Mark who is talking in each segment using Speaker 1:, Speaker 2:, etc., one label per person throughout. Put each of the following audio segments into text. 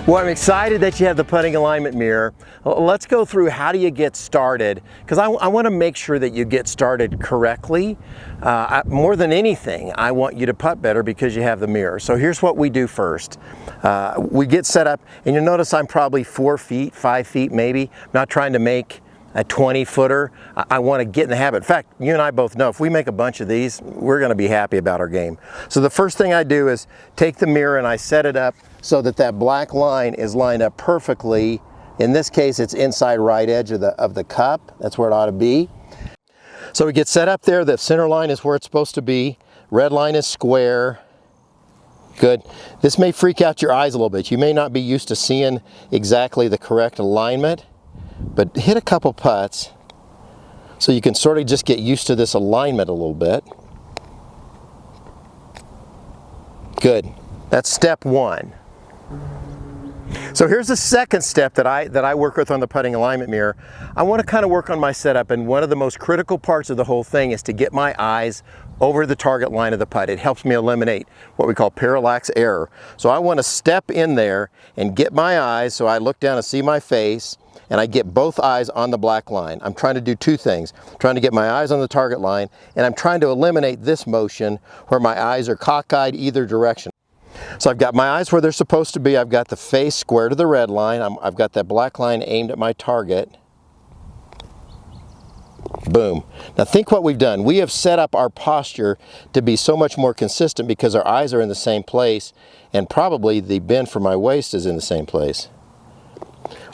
Speaker 1: Well, I'm excited that you have the putting alignment mirror. Let's go through how do you get started, because I want to make sure that you get started correctly. More than anything, I want you to putt better because you have the mirror. So here's what we do first. We get set up, and you'll notice I'm probably 4 feet, 5 feet maybe. I'm not trying to make a 20-footer. I want to get in the habit. In fact, you and I both know if we make a bunch of these, we're going to be happy about our game. So the first thing I do is take the mirror and I set it up so that that black line is lined up perfectly. In this case, it's inside right edge of the cup. That's where it ought to be. So we get set up there. The center line is where it's supposed to be. Red line is square. Good. This may freak out your eyes a little bit. You may not be used to seeing exactly the correct alignment, but hit a couple putts so you can sort of just get used to this alignment a little bit. Good. That's step one. So here's the second step that I work with on the putting alignment mirror. I want to kind of work on my setup, and one of the most critical parts of the whole thing is to get my eyes over the target line of the putt. It helps me eliminate what we call parallax error. So I want to step in there and get my eyes so I look down and see my face, and I get both eyes on the black line. I'm trying to do two things. I'm trying to get my eyes on the target line, and I'm trying to eliminate this motion where my eyes are cockeyed either direction. So I've got my eyes where they're supposed to be. I've got the face square to the red line. I've got that black line aimed at my target. Boom. Now think what we've done. We have set up our posture to be so much more consistent because our eyes are in the same place, and probably the bend for my waist is in the same place.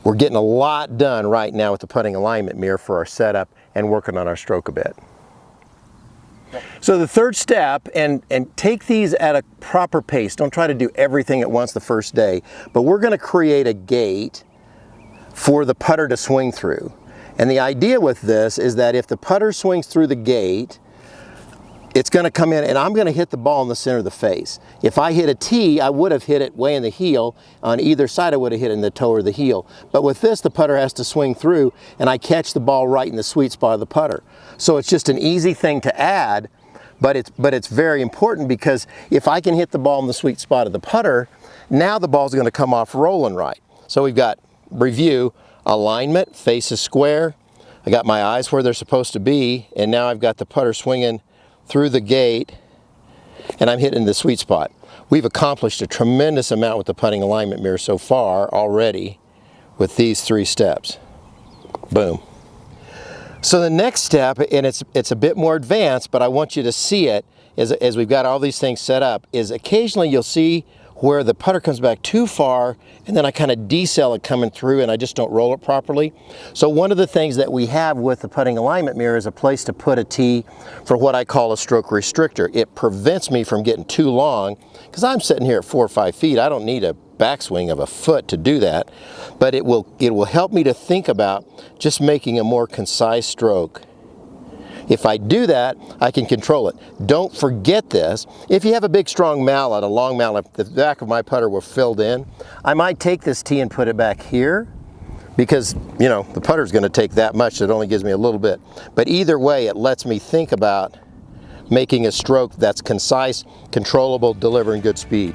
Speaker 1: We're getting a lot done right now with the putting alignment mirror for our setup and working on our stroke a bit. So the third step, and take these at a proper pace. Don't try to do everything at once the first day, but we're going to create a gate for the putter to swing through. And the idea with this is that if the putter swings through the gate, it's going to come in and I'm going to hit the ball in the center of the face. If I hit a tee, I would have hit it way in the heel. On either side, I would have hit it in the toe or the heel. But with this, the putter has to swing through, and I catch the ball right in the sweet spot of the putter. So it's just an easy thing to add, but it's very important, because if I can hit the ball in the sweet spot of the putter, now the ball's going to come off rolling right. So we've got review, alignment, face is square. I got my eyes where they're supposed to be, and now I've got the putter swinging through the gate, and I'm hitting the sweet spot. We've accomplished a tremendous amount with the putting alignment mirror so far already with these 3 steps. Boom. So the next step, and it's a bit more advanced, but I want you to see it as we've got all these things set up, is occasionally you'll see where the putter comes back too far, and then I kind of decel it coming through and I just don't roll it properly. So one of the things that we have with the putting alignment mirror is a place to put a tee for what I call a stroke restrictor. It prevents me from getting too long, because I'm sitting here at 4 or 5 feet. I don't need a backswing of a foot to do that, but it will help me to think about just making a more concise stroke. If I do that, I can control it. Don't forget this. If you have a big strong mallet, a long mallet, the back of my putter were filled in, I might take this tee and put it back here, because you know the putter's going to take that much, so it only gives me a little bit. But either way, it lets me think about making a stroke that's concise, controllable, delivering good speed.